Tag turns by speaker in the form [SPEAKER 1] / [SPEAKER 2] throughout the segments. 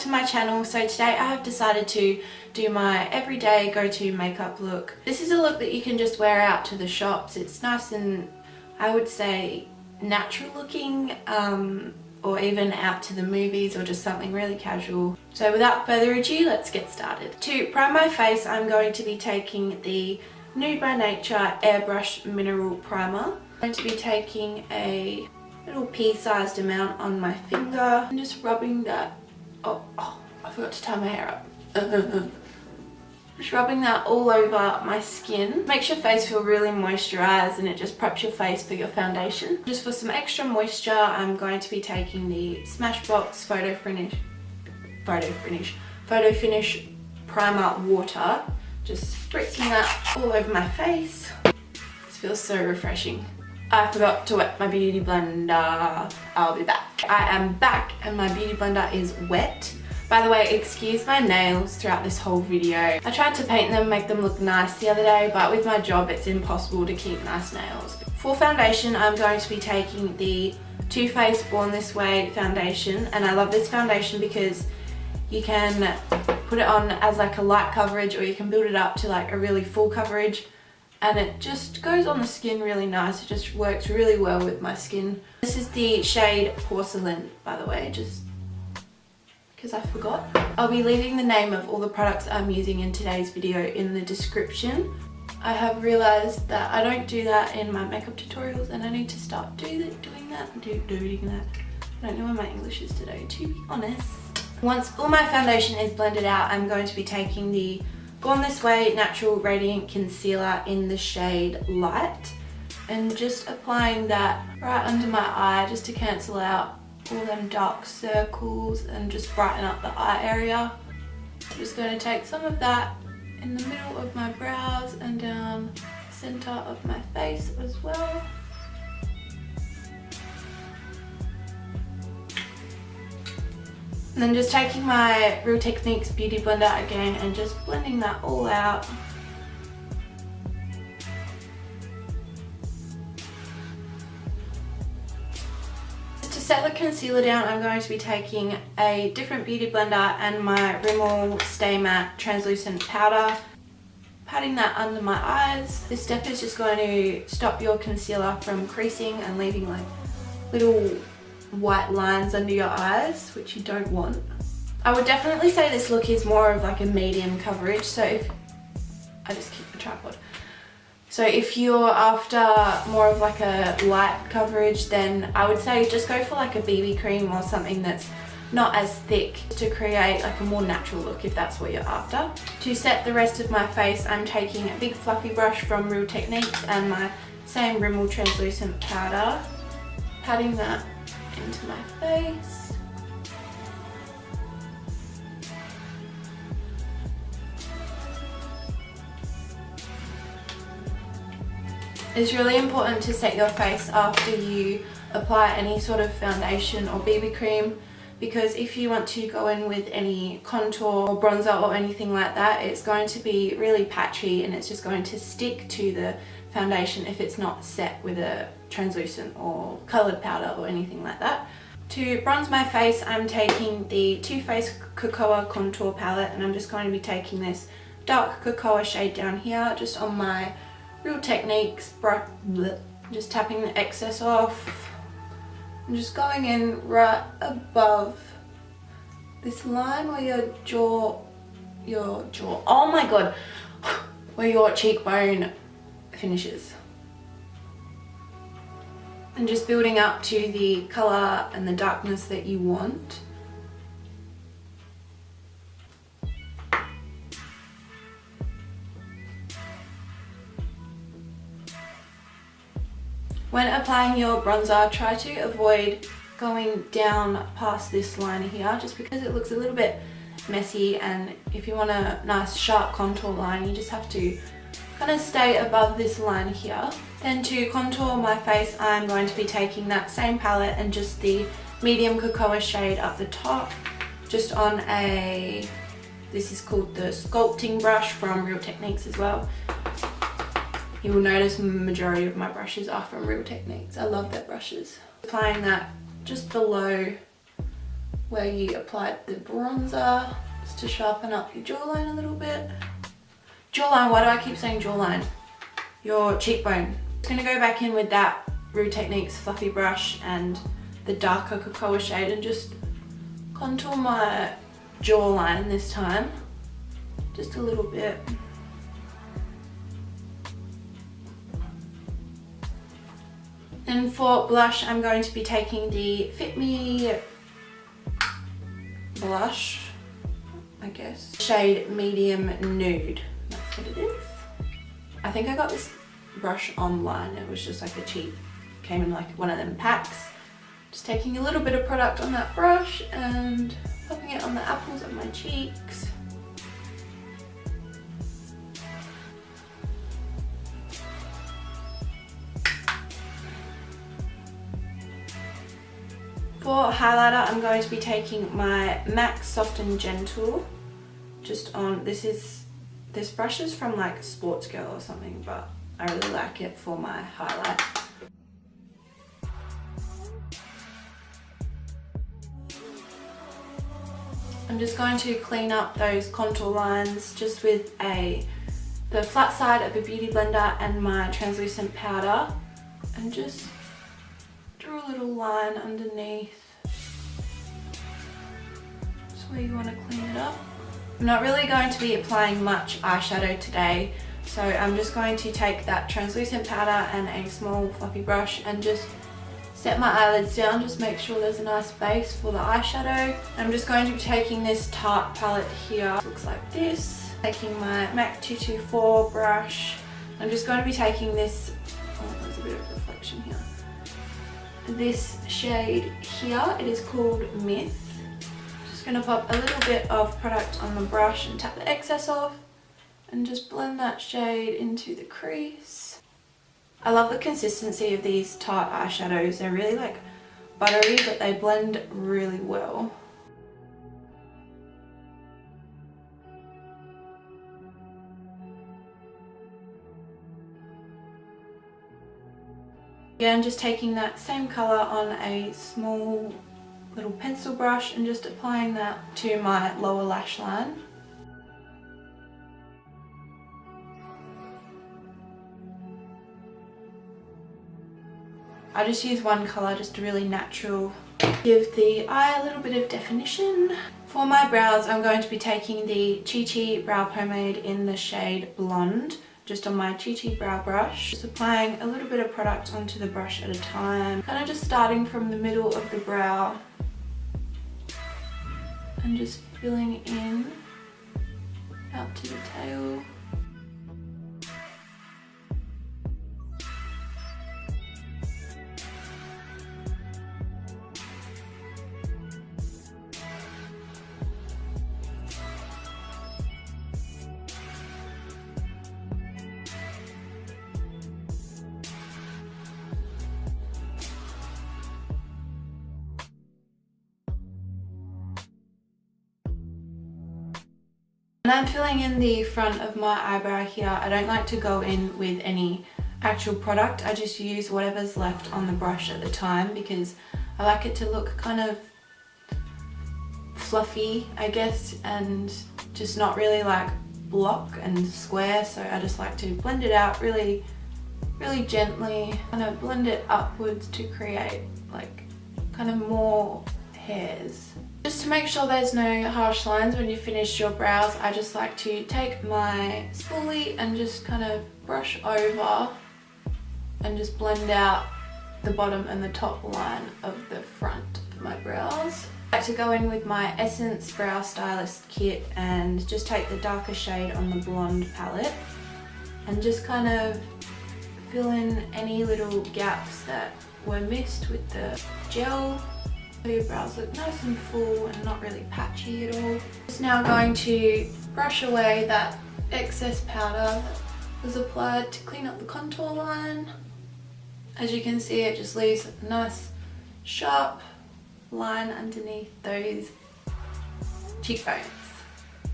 [SPEAKER 1] to my channel. So today I have decided to do my everyday go-to makeup look. This is a look that you can just wear out to the shops. It's nice and, I would say, natural looking, or even out to the movies, or just something really casual. So without further ado, let's get started. To prime my face, I'm going to be taking the Nude by Nature Airbrush Mineral Primer. I'm going to be taking a little pea-sized amount on my finger and just rubbing that. Oh, I forgot to tie my hair up. Just rubbing that all over my skin. Makes your face feel really moisturized and it just preps your face for your foundation. Just for some extra moisture, I'm going to be taking the Smashbox Photo Finish Primer Water. Just spritzing that all over my face. This feels so refreshing. I forgot to wet my beauty blender. I'll be back. I am back and my beauty blender is wet. By the way, excuse my nails throughout this whole video. I tried to paint them, make them look nice the other day, but with my job it's impossible to keep nice nails. For foundation, I'm going to be taking the Too Faced Born This Way foundation, and I love this foundation because you can put it on as like a light coverage, or you can build it up to like a really full coverage, and it just goes on the skin really nice. It just works really well with my skin. This is the shade Porcelain, by the way, just because I forgot. I'll be leaving the name of all the products I'm using in today's video in the description. I have realized that I don't do that in my makeup tutorials, and I need to start doing that. I don't know where my English is today, to be honest. Once all my foundation is blended out, I'm going to be taking the Born This Way Natural Radiant Concealer in the shade Light, and just applying that right under my eye just to cancel out all them dark circles and just brighten up the eye area. I'm just going to take some of that in the middle of my brows and down the center of my face as well. And then just taking my Real Techniques Beauty Blender again and just blending that all out. To set the concealer down, I'm going to be taking a different beauty blender and my Rimmel Stay Matte Translucent Powder, patting that under my eyes. This step is just going to stop your concealer from creasing and leaving like little white lines under your eyes, which you don't want. I would definitely say this look is more of like a medium coverage, so if I just keep the tripod. So if you're after more of like a light coverage, then I would say just go for like a BB cream or something that's not as thick to create like a more natural look if that's what you're after. To set the rest of my face, I'm taking a big fluffy brush from Real Techniques and my same Rimmel translucent powder, patting that into my face. It's really important to set your face after you apply any sort of foundation or BB cream, because if you want to go in with any contour or bronzer or anything like that, it's going to be really patchy and it's just going to stick to the foundation if it's not set with a translucent or coloured powder or anything like that. To bronze my face, I'm taking the Too Faced Cocoa Contour Palette, and I'm just going to be taking this dark cocoa shade down here just on my Real Techniques brush, just tapping the excess off and just going in right above this line where your jaw, oh my god, where your cheekbone finishes, and just building up to the colour and the darkness that you want. When applying your bronzer, try to avoid going down past this line here, just because it looks a little bit messy, and if you want a nice sharp contour line, you just have to kind of stay above this line here. Then to contour my face, I'm going to be taking that same palette and just the medium cocoa shade up the top, just on a, this is called the sculpting brush from Real Techniques as well. You will notice the majority of my brushes are from Real Techniques. I love their brushes. Applying that just below where you applied the bronzer, just to sharpen up your jawline a little bit. Jawline, why do I keep saying jawline? Your cheekbone. I'm gonna go back in with that Rude Techniques fluffy brush and the darker cocoa shade and just contour my jawline this time. Just a little bit. And for blush, I'm going to be taking the Fit Me blush, I guess. Shade Medium Nude. That's what it is. I think I got this brush online. It was just like a cheap, came in like one of them packs. Just taking a little bit of product on that brush and popping it on the apples of my cheeks. For highlighter, I'm going to be taking my MAC Soft and Gentle, just on, this brush is from like Sports Girl or something, but I really like it for my highlight. I'm just going to clean up those contour lines just with the flat side of a beauty blender and my translucent powder, and just draw a little line underneath. That's where you want to clean it up. I'm not really going to be applying much eyeshadow today, so I'm just going to take that translucent powder and a small fluffy brush and just set my eyelids down, just make sure there's a nice base for the eyeshadow. I'm just going to be taking this Tarte palette here. It looks like this. Taking my MAC 224 brush. I'm just going to be taking this, oh, there's a bit of reflection here. This shade here, it is called Myth. Just going to pop a little bit of product on the brush and tap the excess off and just blend that shade into the crease. I love the consistency of these Tarte eyeshadows. They're really like buttery, but they blend really well. Again, just taking that same colour on a small little pencil brush and just applying that to my lower lash line. I just use one colour, just a really natural, give the eye a little bit of definition. For my brows, I'm going to be taking the Chi Chi brow pomade in the shade Blonde, just on my Chi Chi brow brush. Just applying a little bit of product onto the brush at a time, kind of just starting from the middle of the brow and just filling in out to the tail. And I'm filling in the front of my eyebrow here. I don't like to go in with any actual product. I just use whatever's left on the brush at the time because I like it to look kind of fluffy, I guess, and just not really like block and square. So I just like to blend it out really, really gently, kind of blend it upwards to create like kind of more hairs. Just to make sure there's no harsh lines when you finish your brows, I just like to take my spoolie and just kind of brush over and just blend out the bottom and the top line of the front of my brows. I like to go in with my Essence Brow Stylist kit and just take the darker shade on the Blonde palette and just kind of fill in any little gaps that were missed with the gel. So your brows look nice and full and not really patchy at all. Just now going to brush away that excess powder that was applied to clean up the contour line. As you can see, it just leaves a nice sharp line underneath those cheekbones.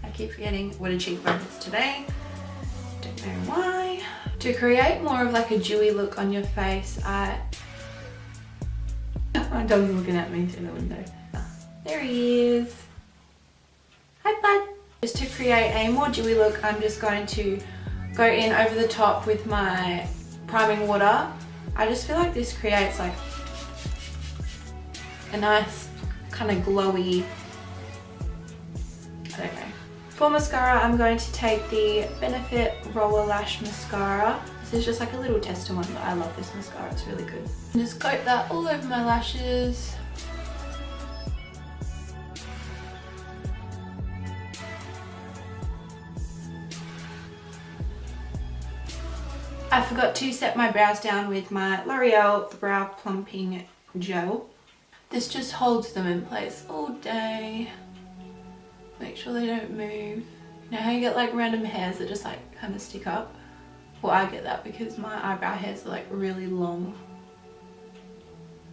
[SPEAKER 1] I keep forgetting what a cheekbone is today. Don't know why. To create more of like a dewy look on your face, my dog's looking at me through the window. There he is. Hi bud. Just to create a more dewy look, I'm just going to go in over the top with my priming water. I just feel like this creates like a nice kind of glowy, I don't know. For mascara, I'm going to take the Benefit Roller Lash Mascara. This is just like a little tester one, but I love this mascara, it's really good. And just coat that all over my lashes. I forgot to set my brows down with my L'Oreal Brow Plumping Gel. This just holds them in place all day. Make sure they don't move. You know how you get like random hairs that just like kind of stick up? Well, I get that because my eyebrow hairs are like really long.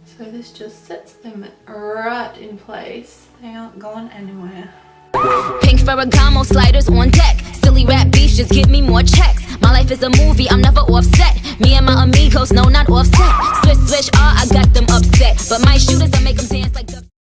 [SPEAKER 1] So this just sets them right in place. They aren't going anywhere.
[SPEAKER 2] Pink Ferragamo sliders on deck. Silly rap beefs just give me more checks. My life is a movie, I'm never offset. Me and my amigos, no, not offset. Swish, swish, I got them upset. But my shooters, I make them dance like